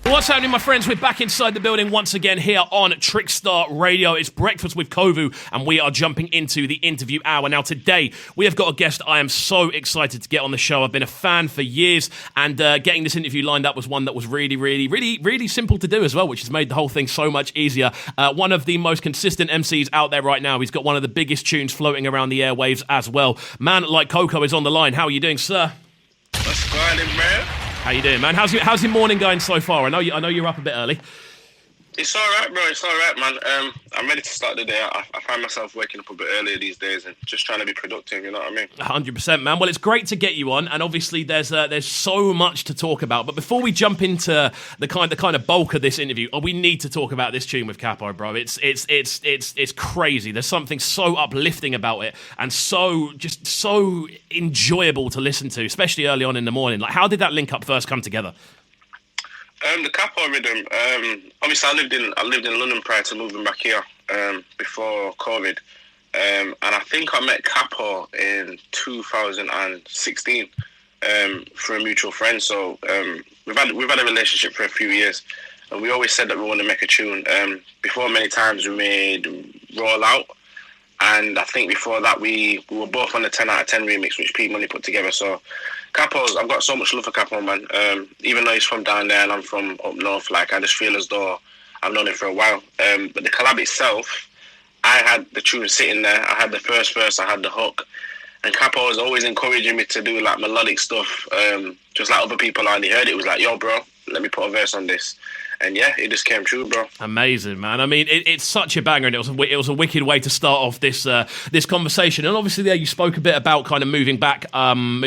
What's happening, my friends? We're back inside the building once again here on Trickstar Radio. It's Breakfast with Coco, and we are jumping into the interview hour. Now, today, we have got a guest I am so excited to get on the show. I've been a fan for years, and getting this interview lined up was one that was really simple to do as well, which has made the whole thing so much easier. One of the most consistent MCs out there right now. He's got one of the biggest tunes floating around the airwaves as well. Man like Coco is on the line. How are you doing, sir? What's going on, man? How you doing, man? How's your morning going so far? I know you're up a bit early. It's all right, bro. It's all right, man. I'm ready to start the day. I find myself waking up a bit earlier these days and just trying to be productive. You know what I mean? 100%, man. Well, it's great to get you on, and obviously there's so much to talk about. But before we jump into the kind of bulk of this interview, we need to talk about this tune with Capo, bro. It's crazy. There's something so uplifting about it, and so enjoyable to listen to, especially early on in the morning. Like, how did that link up first come together? The Capo rhythm. Obviously, I lived in London prior to moving back here before COVID, and I think I met Capo in 2016 through a mutual friend. So we've had a relationship for a few years, and we always said that we want to make a tune. Before, many times we made Roll Out, and I think before that we were both on the 10 out of 10 remix, which Pete Money put together. So Capo's, I've got so much love for Capo, man. Even though he's from down there and I'm from up north, like, I just feel as though I've known him for a while. But the collab itself, I had the tune sitting there. I had the first verse, I had the hook, and Capo was always encouraging me to do like melodic stuff, just like other people. And he heard it, was like, "Yo, bro, let me put a verse on this." And yeah, it just came true, bro. Amazing, man. I mean, it's such a banger, and it was a wicked way to start off this conversation. And obviously, there you spoke a bit about kind of moving back home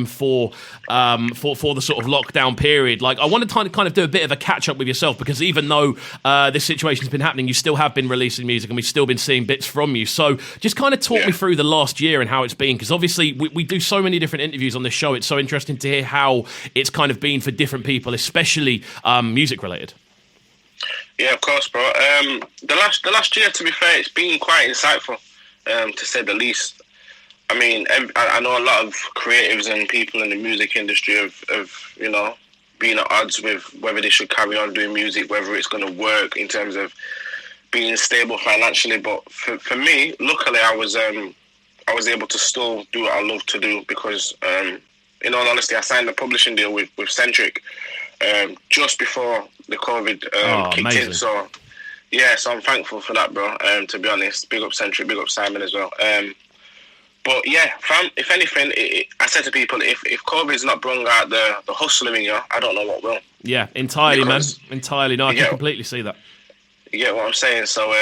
for the sort of lockdown period. Like, I want to kind of do a bit of a catch up with yourself, because even though this situation's been happening, you still have been releasing music, and we've still been seeing bits from you. So just kind of talk me through the last year and how it's been, because obviously we do so many different interviews on this show. It's so interesting to hear how it's kind of been for different people, especially music related. Yeah, of course, bro. The last year, to be fair, it's been quite insightful, to say the least. I mean, I know a lot of creatives and people in the music industry have you know, been at odds with whether they should carry on doing music, whether it's going to work in terms of being stable financially. But for me, luckily, I was able to still do what I love to do, because, in all honesty, I signed a publishing deal with Centric just before the COVID kicked amazing. in. So yeah, so I'm thankful for that, bro. To be honest, big up Centric, big up Simon as well. But yeah, fam, if anything, I said to people, if COVID's not brought out the hustler in you, I don't know what will. Yeah, entirely, because, man. Entirely. No, I can completely see that. You get what I'm saying? So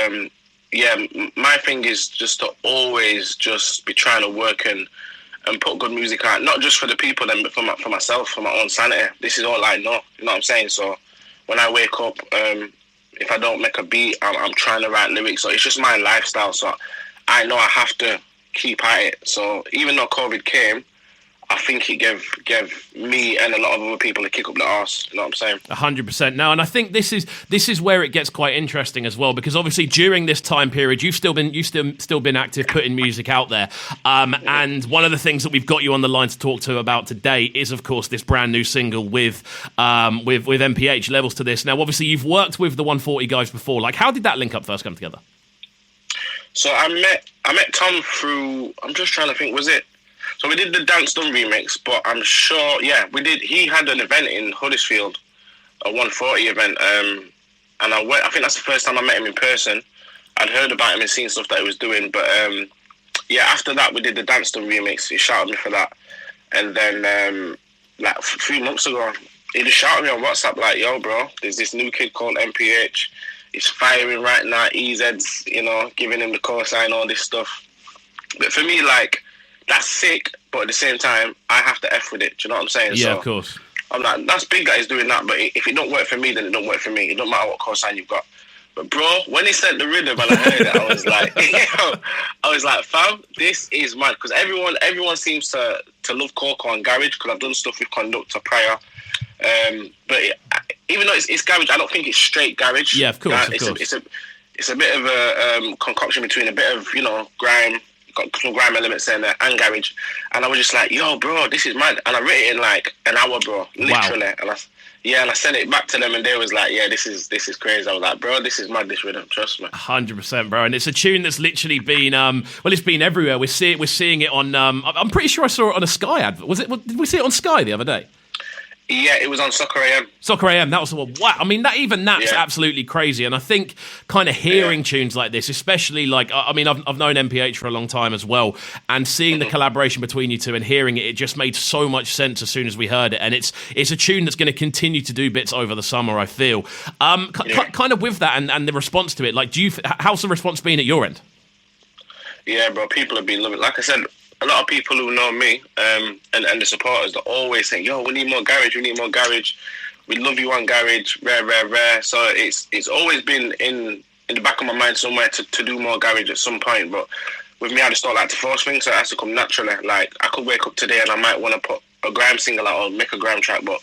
yeah, my thing is just to always just be trying to work and put good music out, not just for the people then, but for myself, for my own sanity. This is all I know, you know what I'm saying? So when I wake up, if I don't make a beat, I'm trying to write lyrics. So it's just my lifestyle. So I know I have to keep at it. So even though COVID came, I think it gave me and a lot of other people a kick up the arse. You know what I'm saying? 100% now, and I think this is where it gets quite interesting as well, because obviously during this time period, you've still been active, putting music out there. And one of the things that we've got you on the line to talk to about today is, of course, this brand new single with MPH, Levels to This. Now, obviously, you've worked with the 140 guys before. Like, how did that link up first come together? So I met Tom through. I'm just trying to think. Was it? So we did the Dance Done remix, but I'm sure, yeah, we did. He had an event in Huddersfield, a 140 event, and I went. I think that's the first time I met him in person. I'd heard about him and seen stuff that he was doing, but yeah, after that we did the Dance Done remix. He shouted me for that, and then like a few months ago, he just shouted me on WhatsApp like, "Yo, bro, there's this new kid called MPH. He's firing right now. EZ's, you know, giving him the cosign, all this stuff." But for me, like, that's sick, but at the same time, I have to F with it. Do you know what I'm saying? Yeah, so, of course. I'm like, that's big that he's doing that, but if it don't work for me, then it don't work for me. It don't matter what cosign you've got. But bro, when he sent the rhythm and I heard it, I was like, fam, this is mad. Because everyone seems to love Coco and garage, because I've done stuff with Conductor prior. But even though it's garage, I don't think it's straight garage. Yeah, of course. It's a bit of a concoction between a bit of, you know, grime, got some grime elements in there, and garage. And I was just like, yo, bro, this is mad. And I wrote it in like an hour, bro, literally. Wow. And Yeah, and I sent it back to them, and they was like, "Yeah, this is crazy." I was like, "Bro, this is mad. This rhythm, trust me." 100%, bro, and it's a tune that's literally been it's been everywhere. We're seeing it on. I'm pretty sure I saw it on a Sky advert. Did we see it on Sky the other day? Yeah, it was on Soccer AM. Soccer AM, that was the one. Wow, I mean, that's absolutely crazy. And I think kind of hearing tunes like this, especially like, I mean, I've known MPH for a long time as well, and seeing the collaboration between you two and hearing it, it just made so much sense as soon as we heard it. And it's a tune that's going to continue to do bits over the summer, I feel. Kind of with that and the response to it, like, how's the response been at your end? Yeah, bro, people have been loving it. Like I said, a lot of people who know me and the supporters, they're always saying, "Yo, we need more garage. We need more garage. We love you on garage. Rare, rare, rare." So it's always been in the back of my mind somewhere to do more garage at some point. But with me, I just don't like to force things, so it has to come naturally. Like, I could wake up today and I might want to put a grime single out or make a grime track, but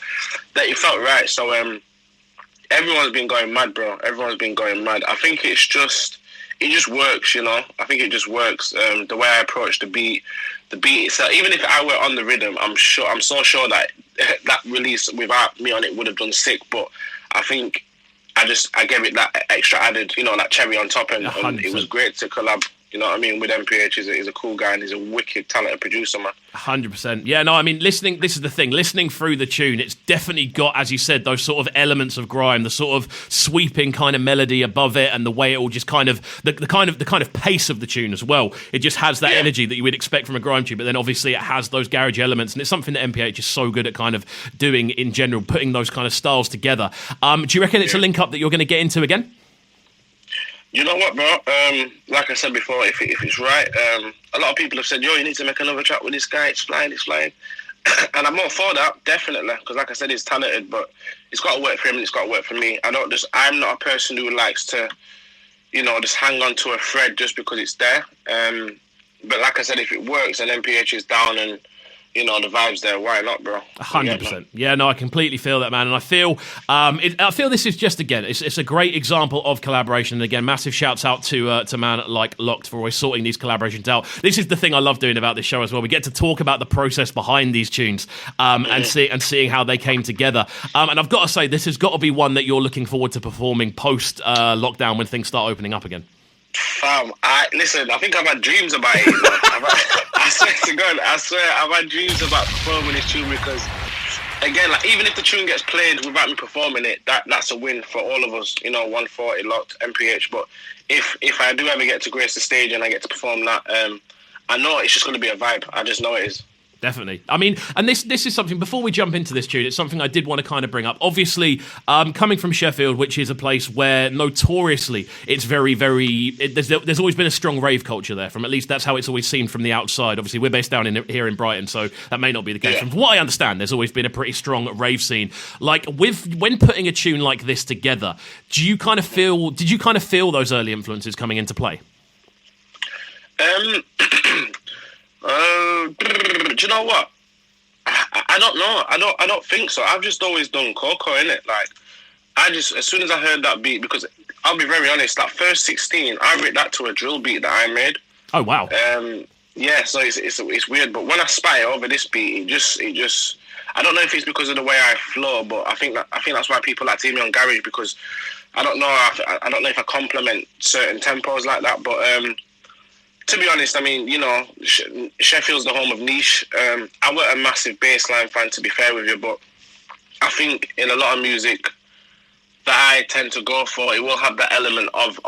that it felt right. So everyone's been going mad, bro. Everyone's been going mad. I think it just works, you know. I think it just works. The way I approach the beat itself. Even if I were on the rhythm, I'm so sure that that release without me on it would have done sick. But I think I gave it that extra added, you know, that cherry on top, and it was great to collab. You know what I mean? With MPH, he's a cool guy and he's a wicked talented producer, man. 100%. Yeah, no, I mean, this is the thing. Listening through the tune, it's definitely got, as you said, those sort of elements of grime, the sort of sweeping kind of melody above it, and the way it all just kind of the kind of pace of the tune as well. It just has that energy that you would expect from a grime tune, but then obviously it has those garage elements, and it's something that MPH is so good at kind of doing in general, putting those kind of styles together. Do you reckon it's a link up that you're going to get into again? You know what, bro? Like I said before, if it's right, a lot of people have said, "Yo, you need to make another track with this guy. It's flying." And I'm all for that, definitely, because like I said, he's talented, but it's got to work for him and it's got to work for me. I'm not a person who likes to, you know, just hang on to a thread just because it's there. But like I said, if it works and MPH is down and, you know, the vibes there, why not, bro? 100%. Yeah, no, I completely feel that, man. And I feel this is just, again, it's a great example of collaboration. And again, massive shouts out to man like Locked for always sorting these collaborations out. This is the thing I love doing about this show as well. We get to talk about the process behind these tunes and seeing how they came together. And I've got to say, this has got to be one that you're looking forward to performing post lockdown when things start opening up again. Listen, I think I've had dreams about it. I swear to God, I've had dreams about performing this tune because, again, like, even if the tune gets played without me performing it, that's a win for all of us. You know, 140 Locked, MPH. But if I do ever get to grace the stage and I get to perform that, I know it's just going to be a vibe. I just know it is. Definitely. I mean, and this is something, before we jump into this tune, it's something I did want to kind of bring up. Obviously, coming from Sheffield, which is a place where notoriously it's very, very... There's always been a strong rave culture there, from at least that's how it's always seen from the outside. Obviously, we're based down here in Brighton, so that may not be the case. From what I understand, there's always been a pretty strong rave scene. Like, when putting a tune like this together, did you kind of feel those early influences coming into play? Do you know what? I don't know. I don't think so. I've just always done Coco, innit? Like, as soon as I heard that beat, because I'll be very honest, that first 16, I wrote that to a drill beat that I made. Oh wow. Yeah, so it's weird, but when I spat it over this beat, it just I don't know if it's because of the way I flow, but I think that's why people like to hear me on garage, because I don't know. I don't know if I compliment certain tempos like that, but to be honest, I mean, you know, Sheffield's the home of niche. I weren't a massive bassline fan, to be fair with you, but I think in a lot of music that I tend to go for, it will have that element of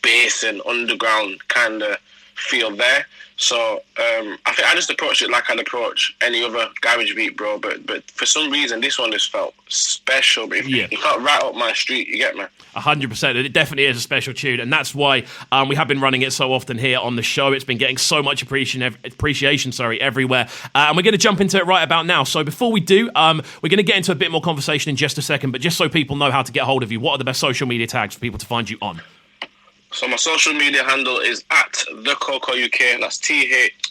bass and underground kind of feel there. So I think I just approached it like I'd approach any other garage beat, bro. But for some reason, this one just felt special. But it felt right up my street. You get me? 100%. It definitely is a special tune, and that's why we have been running it so often here on the show. It's been getting so much appreciation, everywhere. And we're going to jump into it right about now. So before we do, we're going to get into a bit more conversation in just a second. But just so people know how to get hold of you, what are the best social media tags for people to find you on? So my social media handle is at the Coco UK. That's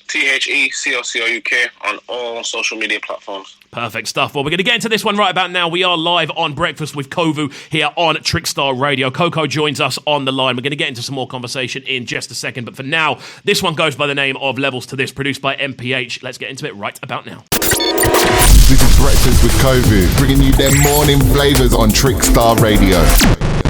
TheCoCouk on all social media platforms. Perfect stuff. Well, we're going to get into this one right about now. We are live on Breakfast with Kovu here on Trickstar Radio. Coco joins us on the line. We're going to get into some more conversation in just a second. But for now, this one goes by the name of Levels to This, produced by MPH. Let's get into it right about now. This is Breakfast with Kovu, bringing you their morning flavours on Trickstar Radio.